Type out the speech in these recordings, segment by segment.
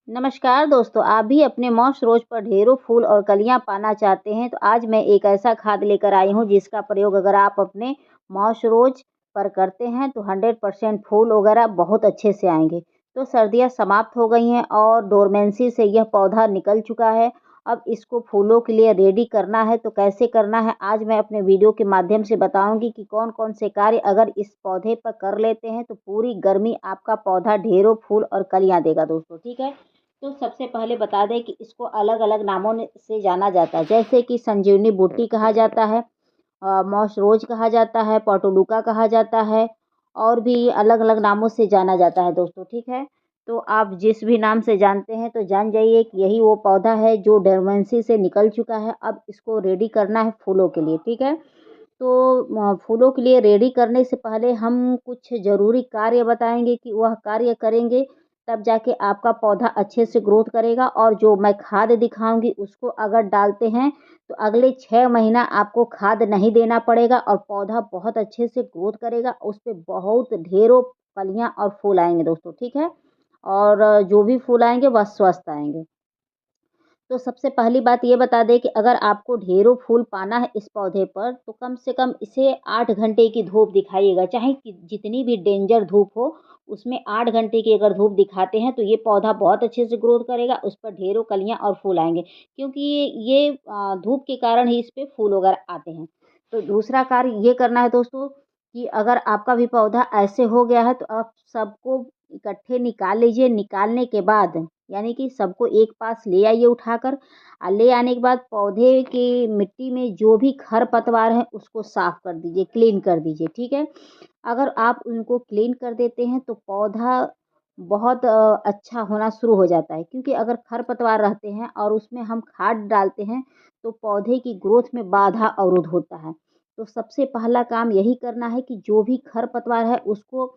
नमस्कार दोस्तों, आप भी अपने मौस रोज पर ढेरों फूल और कलियां पाना चाहते हैं तो आज मैं एक ऐसा खाद लेकर आई हूं जिसका प्रयोग अगर आप अपने मौस रोज पर करते हैं तो 100% फूल वगैरह बहुत अच्छे से आएंगे। तो सर्दियां समाप्त हो गई हैं और डोरमेंसी से यह पौधा निकल चुका है। अब इसको फूलों के लिए रेडी करना है तो कैसे करना है आज मैं अपने वीडियो के माध्यम से बताऊंगी कि कौन कौन से कार्य अगर इस पौधे पर कर लेते हैं तो पूरी गर्मी आपका पौधा ढेरों फूल और कलियां देगा दोस्तों। ठीक है, तो सबसे पहले बता दें कि इसको अलग-अलग नामों से जाना जाता है, जैसे कि संजीवनी बूटी कहा जाता है, मॉस रोज कहा जाता है, पोर्टुलुका कहा जाता है और भी अलग-अलग नामों से जाना जाता है दोस्तों। ठीक है, तो आप जिस भी नाम से जानते हैं तो जान जाइए कि यही वो पौधा है जो डोरमेंसी से निकल चुका है। अब इसको रेडी करना है फूलों के लिए। ठीक है, तो फूलों के लिए रेडी करने से पहले हम कुछ ज़रूरी कार्य बताएँगे कि वह कार्य करेंगे तब जाके आपका पौधा अच्छे से ग्रोथ करेगा और जो मैं खाद दिखाऊँगी उसको अगर डालते हैं तो अगले 6 महीना आपको खाद नहीं देना पड़ेगा और पौधा बहुत अच्छे से ग्रोथ करेगा। उस पे बहुत ढेरों कलियाँ और फूल आएँगे दोस्तों। ठीक है? और जो भी फूल आएँगे वह स्वस्थ आएँगे। तो सबसे पहली बात ये बता दें कि अगर आपको ढेरों फूल पाना है इस पौधे पर तो कम से कम इसे 8 घंटे की धूप दिखाइएगा, चाहे कि जितनी भी डेंजर धूप हो, उसमें 8 घंटे की अगर धूप दिखाते हैं तो ये पौधा बहुत अच्छे से ग्रोथ करेगा, उस पर ढेरों कलियाँ और फूल आएँगे क्योंकि ये धूप के कारण ही इस पे फूल वगैरह आते हैं। तो दूसरा कार्य ये करना है दोस्तों कि अगर आपका भी पौधा ऐसे हो गया है तो आप सबको इकट्ठे निकाल लीजिए, निकालने के बाद यानी कि सबको एक पास ले आइए उठाकर ले आने के बाद पौधे की मिट्टी में जो भी खरपतवार है उसको साफ कर दीजिए, क्लीन कर दीजिए। ठीक है, अगर आप उनको क्लीन कर देते हैं तो पौधा बहुत अच्छा होना शुरू हो जाता है क्योंकि अगर खरपतवार रहते हैं और उसमें हम खाद डालते हैं तो पौधे की ग्रोथ में बाधा अवरुद्ध होता है। तो सबसे पहला काम यही करना है कि जो भी खरपतवार है उसको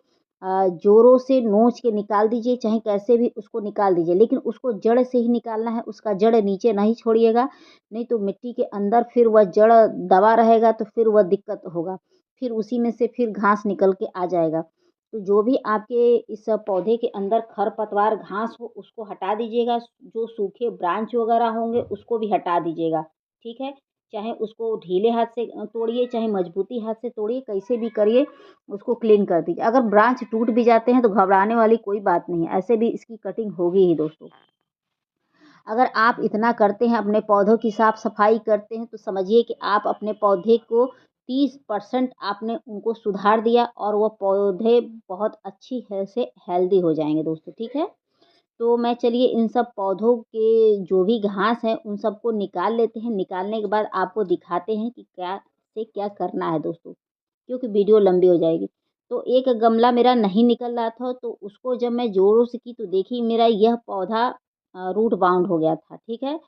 ज़ोरों से नोच के निकाल दीजिए, चाहे कैसे भी उसको निकाल दीजिए, लेकिन उसको जड़ से ही निकालना है, उसका जड़ नीचे नहीं छोड़िएगा, नहीं तो मिट्टी के अंदर फिर वह जड़ दबा रहेगा तो फिर वह दिक्कत होगा। फिर उसी में से फिर घास निकल के आ जाएगा। तो जो भी आपके इस पौधे के अंदर खरपतवार घास हो उसको हटा दीजिएगा, जो सूखे ब्रांच वगैरह होंगे उसको भी हटा दीजिएगा। ठीक है? चाहे उसको ढीले हाथ से तोड़िए, चाहे मजबूती हाथ से तोड़िए, कैसे भी करिए उसको क्लीन कर दीजिए। अगर ब्रांच टूट भी जाते हैं तो घबराने वाली कोई बात नहीं है, ऐसे भी इसकी कटिंग होगी ही दोस्तों। अगर आप इतना करते हैं, अपने पौधों की साफ-सफाई करते हैं, तो समझिए कि आप अपने पौधे को 30% आपने उनको सुधार दिया और वो पौधे बहुत अच्छी है से हेल्दी हो जाएँगे दोस्तों, ठीक है? तो मैं चलिए इन सब पौधों के जो भी घास है, उन सबको निकाल लेते हैं। निकालने के बाद आपको दिखाते हैं कि क्या से क्या करना है दोस्तों, क्योंकि वीडियो लंबी हो जाएगी। तो एक गमला मेरा नहीं निकल रहा था, तो उसको जब मैं ज़ोरों से की तो देखिए मेरा यह पौधा रूट बाउंड हो गया था, ठीक है?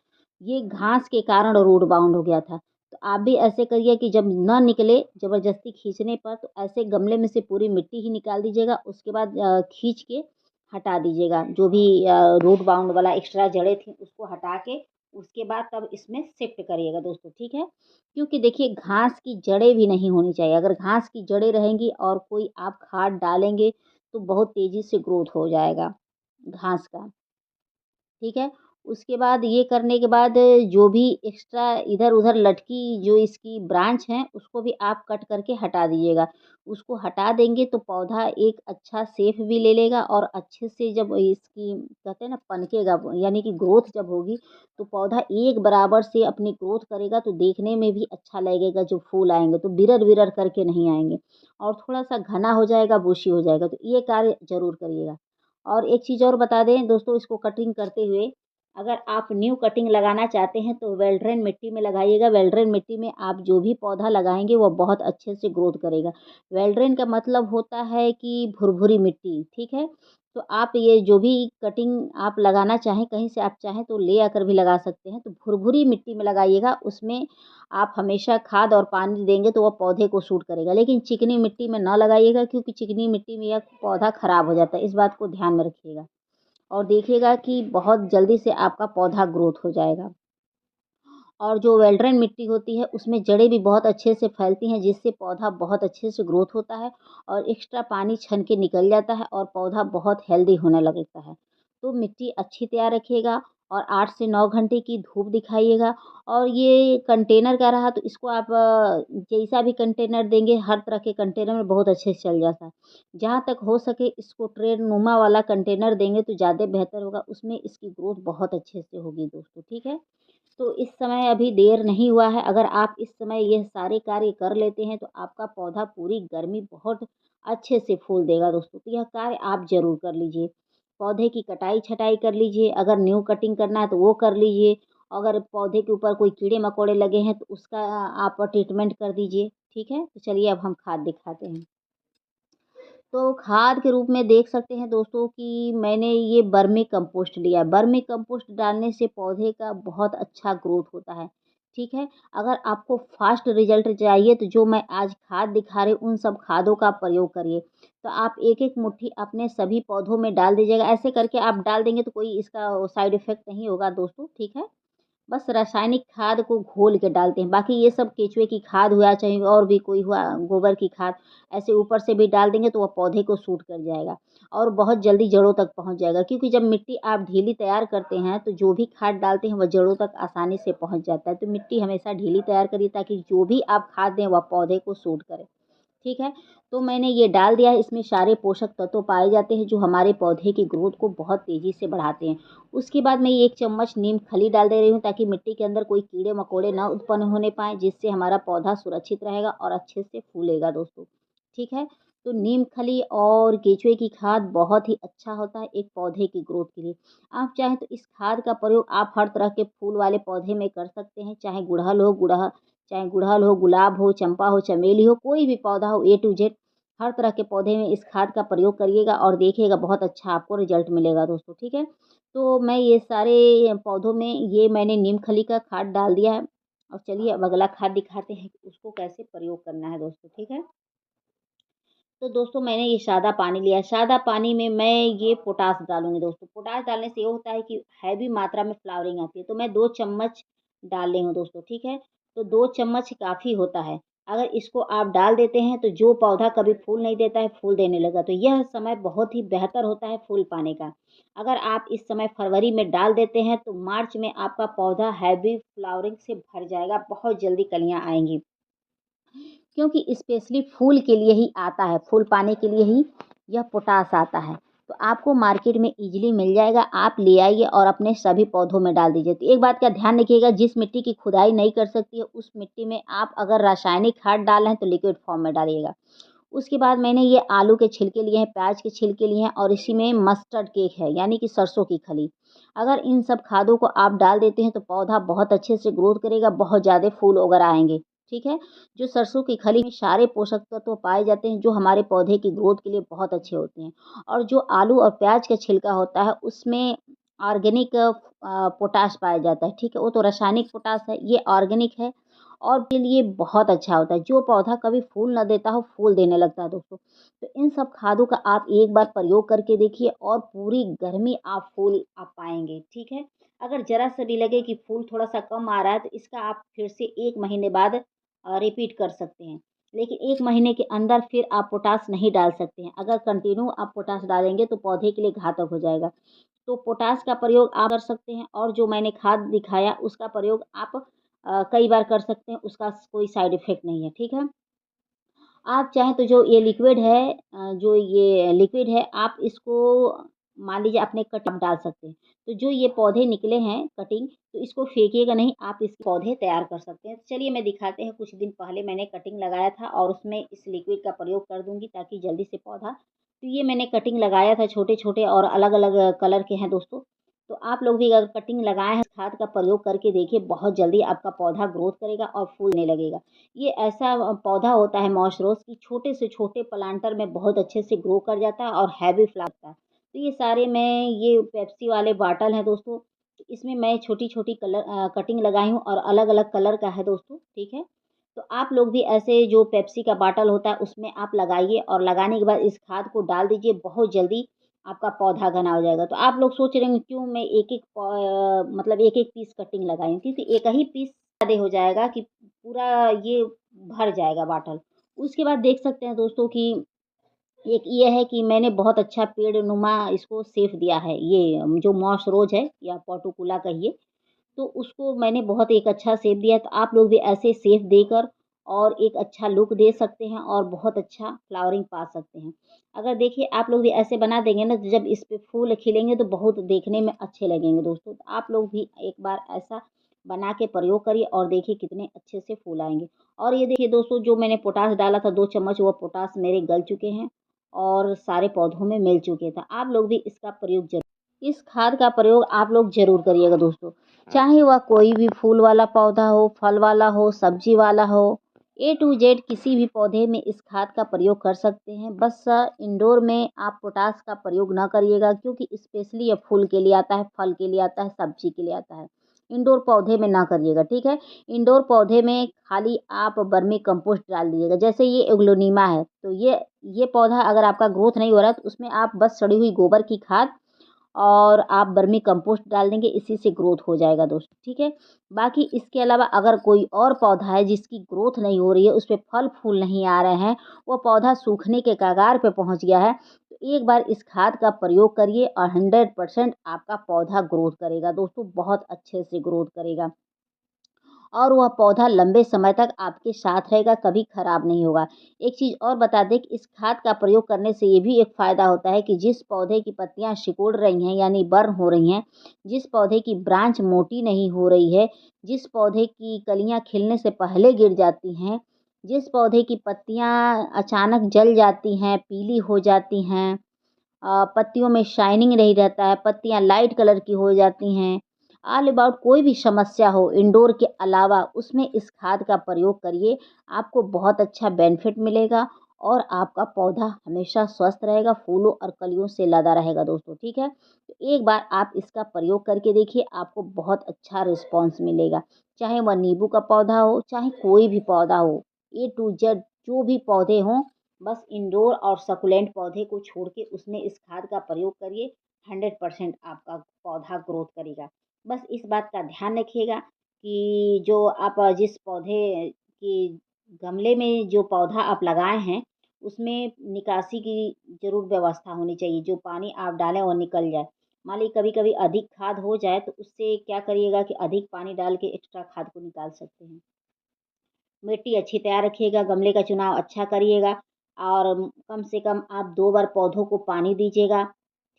ये घास के कारण रूट बाउंड हो गया था। तो आप भी ऐसे करिए कि जब ना निकले ज़बरदस्ती खींचने पर तो ऐसे गमले में से पूरी मिट्टी ही निकाल दीजिएगा। उसके बाद खींच के हटा दीजिएगा। जो भी रूट बाउंड वाला एक्स्ट्रा जड़ें थी उसको हटा के उसके बाद तब इसमें शिफ्ट करिएगा दोस्तों, ठीक है? क्योंकि देखिए घास की जड़ें भी नहीं होनी चाहिए। अगर घास की जड़ें रहेंगी और कोई आप खाद डालेंगे तो बहुत तेज़ी से ग्रोथ हो जाएगा घास का। ठीक है? उसके बाद ये करने के बाद जो भी एक्स्ट्रा इधर-उधर लटकी जो इसकी ब्रांच हैं, उसको भी आप कट करके हटा दीजिएगा। उसको हटा देंगे तो पौधा एक अच्छा शेप भी ले लेगा और अच्छे से जब इसकी कहते हैं ना पनकेगा यानी कि ग्रोथ जब होगी, तो पौधा एक बराबर से अपनी ग्रोथ करेगा तो देखने में भी अच्छा लगेगा जो फूल आएँगे, तो बिरर-बिरर करके नहीं आएँगे और थोड़ा-सा घना हो जाएगा, बुशी हो जाएगा। तो ये कार्य ज़रूर करिएगा। और एक चीज़ और बता दें दोस्तों इसको कटिंग करते हुए, अगर आप न्यू कटिंग लगाना चाहते हैं तो वेल ड्रेन मिट्टी में लगाइएगा। वेल ड्रेन मिट्टी में आप जो भी पौधा लगाएँगे वो बहुत अच्छे से ग्रोथ करेगा। वेल ड्रेन का मतलब होता है कि भुरभुरी मिट्टी, ठीक है? तो आप ये जो भी कटिंग आप लगाना चाहें, कहीं से आप चाहें तो ले आकर भी लगा सकते हैं। तो भुरभुरी मिट्टी में लगाइएगा, उसमें आप हमेशा खाद और पानी देंगे तो वो पौधे को सूट करेगा। लेकिन चिकनी मिट्टी में ना लगाइएगा क्योंकि चिकनी मिट्टी में यह पौधा खराब हो जाता है, इस बात को ध्यान में रखिएगा। और देखिएगा कि बहुत जल्दी से आपका पौधा ग्रोथ हो जाएगा। और जो वेल ड्रेन मिट्टी होती है उसमें जड़ें भी बहुत अच्छे से फैलती हैं जिससे पौधा बहुत अच्छे से ग्रोथ होता है और एक्स्ट्रा पानी छन के निकल जाता है और पौधा बहुत हेल्दी होने लगता है। तो मिट्टी अच्छी तैयार रखिएगा और 8 से 9 घंटे की धूप दिखाइएगा। और ये कंटेनर का रहा तो इसको आप जैसा भी कंटेनर देंगे, हर तरह के कंटेनर में बहुत अच्छे से चल जाता है। जहाँ तक हो सके इसको ट्रे नुमा वाला कंटेनर देंगे तो ज़्यादा बेहतर होगा, उसमें इसकी ग्रोथ बहुत अच्छे से होगी दोस्तों, ठीक है। तो इस समय अभी देर नहीं हुआ है, अगर आप इस समय ये सारे कार्य कर लेते हैं तो आपका पौधा पूरी गर्मी बहुत अच्छे से फूल देगा दोस्तों। तो यह कार्य आप ज़रूर कर लीजिए। पौधे की कटाई-छँटाई कर लीजिए, अगर न्यू कटिंग करना है तो वो कर लीजिए। अगर पौधे के ऊपर कोई कीड़े-मकोड़े लगे हैं तो उसका आप ट्रीटमेंट कर दीजिए, ठीक है। तो चलिए अब हम खाद दिखाते हैं। तो खाद के रूप में देख सकते हैं दोस्तों कि मैंने ये वर्मी कंपोस्ट लिया है। वर्मी कंपोस्ट डालने से पौधे का बहुत अच्छा ग्रोथ होता है, ठीक है। अगर आपको फ़ास्ट रिज़ल्ट चाहिए तो जो मैं आज खाद दिखा रही हूँ, उन सब खादों का प्रयोग करिए। तो आप एक-एक मुट्ठी अपने सभी पौधों में डाल दीजिएगा। ऐसे करके आप डाल देंगे तो कोई इसका साइड इफ़ेक्ट नहीं होगा दोस्तों, ठीक है। बस रासायनिक खाद को घोल के डालते हैं, बाकी ये सब केचुए की खाद हुआ, चाहे और भी कोई हुआ, गोबर की खाद, ऐसे ऊपर से भी डाल देंगे तो वो पौधे को सूट कर जाएगा और बहुत जल्दी जड़ों तक पहुँच जाएगा। क्योंकि जब मिट्टी आप ढीली तैयार करते हैं तो जो भी खाद डालते हैं वह जड़ों तक आसानी से पहुँच जाता है। तो मिट्टी हमेशा ढीली तैयार करिए ताकि जो भी आप खाद दें वह पौधे को सूट करे। ठीक है? तो मैंने ये डाल दिया है, इसमें सारे पोषक तत्व पाए जाते हैं जो हमारे पौधे की ग्रोथ को बहुत तेज़ी से बढ़ाते हैं। उसके बाद मैं ये 1 चम्मच नीम खली डाल दे रही हूँ ताकि मिट्टी के अंदर कोई कीड़े-मकोड़े ना उत्पन्न होने पाएँ, जिससे हमारा पौधा सुरक्षित रहेगा और अच्छे से फूलेगा दोस्तों। ठीक है? तो नीम खली और केचुए की खाद बहुत ही अच्छा होता है एक पौधे की ग्रोथ के लिए। आप चाहें तो इस खाद का प्रयोग आप हर तरह के फूल वाले पौधे में कर सकते हैं, चाहे गुड़हल हो, गुलाब हो, चंपा हो, चमेली हो, कोई भी पौधा हो, ए टू जेड हर तरह के पौधे में इस खाद का प्रयोग करिएगा और देखिएगा बहुत अच्छा आपको रिजल्ट मिलेगा दोस्तों, ठीक है। तो मैं ये सारे पौधों में ये मैंने नीम खली का खाद डाल दिया है। और चलिए अब अगला खाद दिखाते हैं कि उसको कैसे प्रयोग करना है दोस्तों, ठीक है। तो दोस्तों मैंने ये सादा पानी लिया है, सादा पानी में मैं ये पोटाश डालूँगी दोस्तों। पोटाश डालने से ये होता है कि हैवी मात्रा में फ्लावरिंग आती है, तो मैं 2 चम्मच डाल रही हूँ दोस्तों, ठीक है? तो 2 चम्मच काफ़ी होता है। अगर इसको आप डाल देते हैं तो जो पौधा कभी फूल नहीं देता है, फूल देने लगा, तो यह समय बहुत ही बेहतर होता है फूल पाने का। अगर आप इस समय फरवरी में डाल देते हैं तो मार्च में आपका पौधा हैवी फ्लावरिंग से भर जाएगा, बहुत जल्दी कलियाँ आएँगी। क्योंकि स्पेशली फूल के लिए ही आता है, फूल पाने के लिए ही यह पोटाश आता है। तो आपको मार्केट में ईज़िली मिल जाएगा, आप ले आइए और अपने सभी पौधों में डाल दीजिए। तो एक बात का ध्यान रखिएगा, जिस मिट्टी की खुदाई नहीं कर सकती है, उस मिट्टी में आप अगर रासायनिक खाद डाल रहे हैं तो लिक्विड फॉर्म में डालिएगा। उसके बाद मैंने ये आलू के छिलके लिए हैं, प्याज के छिलके लिए हैं और इसी में मस्टर्ड केक है, यानी कि सरसों की खली। अगर इन सब खादों को आप डाल देते हैं तो पौधा बहुत अच्छे से ग्रोथ करेगा, बहुत ज़्यादा फूल वगैरह आएँगे, ठीक है? जो सरसों की खली में सारे पोषक तत्व पाए जाते हैं जो हमारे पौधे की ग्रोथ के लिए बहुत अच्छे होते हैं। और जो आलू और प्याज का छिलका होता है उसमें ऑर्गेनिक पोटाश पाया जाता है, ठीक है? वो तो रासायनिक पोटाश है, ये ऑर्गेनिक है और के लिए बहुत अच्छा होता है। जो पौधा कभी फूल ना देता हो, फूल देने लगता है दोस्तों। तो इन सब खादों का आप एक बार प्रयोग करके देखिए और पूरी गर्मी आप फूल आप पाएँगे, ठीक है? अगर ज़रा-सा भी लगे कि फूल थोड़ा-सा कम आ रहा है तो इसका आप फिर से 1 महीने बाद रिपीट कर सकते हैं। लेकिन 1 महीने के अंदर फिर आप पोटाश नहीं डाल सकते हैं। अगर कंटिन्यू आप पोटाश डालेंगे तो पौधे के लिए घातक हो जाएगा। तो पोटाश का प्रयोग आप कर सकते हैं और जो मैंने खाद दिखाया उसका प्रयोग आप कई बार कर सकते हैं, उसका कोई साइड इफ़ेक्ट नहीं है, ठीक है? आप चाहें तो जो ये लिक्विड है जो ये लिक्विड है आप इसको मान लीजिए अपने कट आप डाल सकते हैं। तो जो ये पौधे निकले हैं कटिंग तो इसको फेंकिएगा नहीं, आप इसके पौधे तैयार कर सकते हैं। तो चलिए मैं दिखाते हैं, कुछ दिन पहले मैंने कटिंग लगाया था और उसमें इस लिक्विड का प्रयोग कर दूँगी ताकि जल्दी से पौधा, तो ये मैंने कटिंग लगाया था छोटे-छोटे और अलग-अलग कलर के हैं दोस्तों। तो आप लोग भी अगर कटिंग लगाए हैं, खाद का प्रयोग करके देखिए, बहुत जल्दी आपका पौधा ग्रोथ करेगा और फूलने लगेगा। ये ऐसा पौधा होता है मॉसरोस कि छोटे से छोटे प्लांटर में बहुत अच्छे से ग्रो कर जाता है और हैवी फ्लावर का। तो ये सारे मैं ये पेप्सी वाले बॉटल हैं दोस्तों, तो इसमें मैं छोटी-छोटी कटिंग लगाई हूँ और अलग-अलग कलर का है दोस्तों, ठीक है? तो आप लोग भी ऐसे जो पेप्सी का बॉटल होता है उसमें आप लगाइए और लगाने के बाद इस खाद को डाल दीजिए, बहुत जल्दी आपका पौधा घना हो जाएगा। तो आप लोग सोच रहे होंगे क्यों मैं एक-एक मतलब एक-एक पीस कटिंग लगाई हूँ, क्योंकि एक ही पीस ज़्यादा हो जाएगा कि पूरा ये भर जाएगा बॉटल। उसके बाद देख सकते हैं दोस्तों कि एक ये है कि मैंने बहुत अच्छा पेड़ नुमा इसको शेप दिया है, ये जो मॉस रोज़ है या पोटुकुला कहिए, तो उसको मैंने बहुत एक अच्छा शेप दिया है, तो आप लोग भी ऐसे शेप देकर और एक अच्छा लुक दे सकते हैं और बहुत अच्छा फ्लावरिंग पा सकते हैं। अगर देखिए आप लोग भी ऐसे बना देंगे ना, तो जब इस पे फूल खिलेंगे तो बहुत देखने में अच्छे लगेंगे दोस्तों। तो आप लोग भी एक बार ऐसा बना के प्रयोग करिए और देखिए कितने अच्छे से फूल आएँगे। और ये देखिए दोस्तों, जो मैंने पोटाश डाला था 2 चम्मच, वो पोटाश मेरे गल चुके हैं और सारे पौधों में मिल चुके थे। आप लोग भी इसका प्रयोग ज़रूर, इस खाद का प्रयोग आप लोग ज़रूर करिएगा दोस्तों। चाहे वह कोई भी फूल वाला पौधा हो, फल वाला हो, सब्जी वाला हो, ए टू जेड किसी भी पौधे में इस खाद का प्रयोग कर सकते हैं। बस इंडोर में आप पोटाश का प्रयोग ना करिएगा, क्योंकि स्पेशली ये फूल के लिए आता है, फल के लिए आता है, सब्जी के लिए आता है। इंडोर पौधे में ना करिएगा, ठीक है? इंडोर पौधे में खाली आप वर्मी कंपोस्ट डाल दीजिएगा। जैसे ये एग्लोनिमा है, तो ये पौधा अगर आपका ग्रोथ नहीं हो रहा है, तो उसमें आप बस सड़ी हुई गोबर की खाद और आप वर्मी कंपोस्ट डाल देंगे, इसी से ग्रोथ हो जाएगा दोस्तों, ठीक है? बाकी इसके अलावा अगर कोई और पौधा है जिसकी ग्रोथ नहीं हो रही है, उसपे फल-फूल नहीं आ रहे हैं, वो पौधा सूखने के कगार पे पहुँच गया है, तो एक बार इस खाद का प्रयोग करिए और 100% आपका पौधा ग्रोथ करेगा दोस्तों, बहुत अच्छे से ग्रोथ करेगा। और वह पौधा लंबे समय तक आपके साथ रहेगा, कभी खराब नहीं होगा। एक चीज़ और बता दें कि इस खाद का प्रयोग करने से ये भी एक फ़ायदा होता है कि जिस पौधे की पत्तियाँ सिकुड़ रही हैं यानी बर्न हो रही हैं, जिस पौधे की ब्रांच मोटी नहीं हो रही है, जिस पौधे की कलियाँ खिलने से पहले गिर जाती हैं, जिस पौधे की पत्तियाँ अचानक जल जाती हैं, पीली हो जाती हैं, पत्तियों में शाइनिंग नहीं रहता है, पत्तियाँ लाइट कलर की हो जाती हैं। ऑल अबाउट कोई भी समस्या हो इंडोर के अलावा, उसमें इस खाद का प्रयोग करिए, आपको बहुत अच्छा बेनिफिट मिलेगा और आपका पौधा हमेशा स्वस्थ रहेगा, फूलों और कलियों से लदा रहेगा दोस्तों, ठीक है? तो एक बार आप इसका प्रयोग करके देखिए, आपको बहुत अच्छा रिस्पॉन्स मिलेगा। चाहे वह नींबू का पौधा हो, चाहे कोई भी पौधा हो, ए टू जेड जो भी पौधे हों, बस इंडोर और सकुलेंट पौधे को छोड़ के उसमें इस खाद का प्रयोग करिए, 100% आपका पौधा ग्रोथ करेगा। बस इस बात का ध्यान रखिएगा कि जो आप जिस पौधे की गमले में जो पौधा आप लगाए हैं, उसमें निकासी की ज़रूर व्यवस्था होनी चाहिए, जो पानी आप डालें वो निकल जाए। मान लीजिए कभी-कभी अधिक खाद हो जाए, तो उससे क्या करिएगा कि अधिक पानी डाल के एक्स्ट्रा खाद को निकाल सकते हैं। मिट्टी अच्छी तैयार रखिएगा, गमले का चुनाव अच्छा करिएगा और कम से कम आप 2 बार पौधों को पानी दीजिएगा,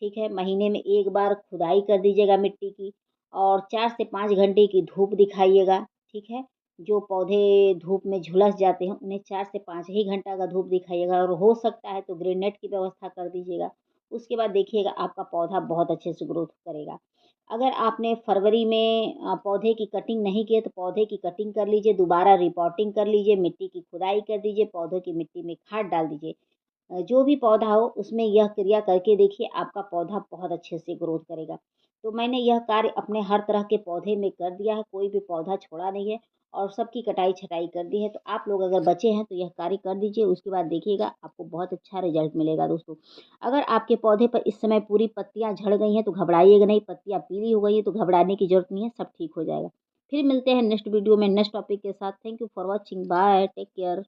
ठीक है? महीने में 1 बार खुदाई कर दीजिएगा मिट्टी की और 4 से 5 घंटे की धूप दिखाइएगा, ठीक है? जो पौधे धूप में झुलस जाते हैं, उन्हें 4 से 5 ही घंटा का धूप दिखाइएगा और हो सकता है तो ग्रीन नेट की व्यवस्था कर दीजिएगा। उसके बाद देखिएगा आपका पौधा बहुत अच्छे से ग्रोथ करेगा। अगर आपने फरवरी में पौधे की कटिंग नहीं की है, तो पौधे की कटिंग कर लीजिए, दोबारा रिपॉटिंग कर लीजिए, मिट्टी की खुदाई कर दीजिए, पौधों की मिट्टी में खाद डाल दीजिए। जो भी पौधा हो उसमें यह क्रिया करके देखिए, आपका पौधा बहुत अच्छे से ग्रोथ करेगा। तो मैंने यह कार्य अपने हर तरह के पौधे में कर दिया है, कोई भी पौधा छोड़ा नहीं है और सबकी कटाई-छँटाई कर दी है। तो आप लोग अगर बचे हैं तो यह कार्य कर दीजिए, उसके बाद देखिएगा आपको बहुत अच्छा रिज़ल्ट मिलेगा दोस्तों। अगर आपके पौधे पर इस समय पूरी पत्तियाँ झड़ गई हैं तो घबराइएगा नहीं, पत्तियाँ पीली हो गई हैं तो घबराने की ज़रूरत नहीं है, सब ठीक हो जाएगा। फिर मिलते हैं नेक्स्ट वीडियो में नेक्स्ट टॉपिक के साथ। Thank you for watching, bye, take care.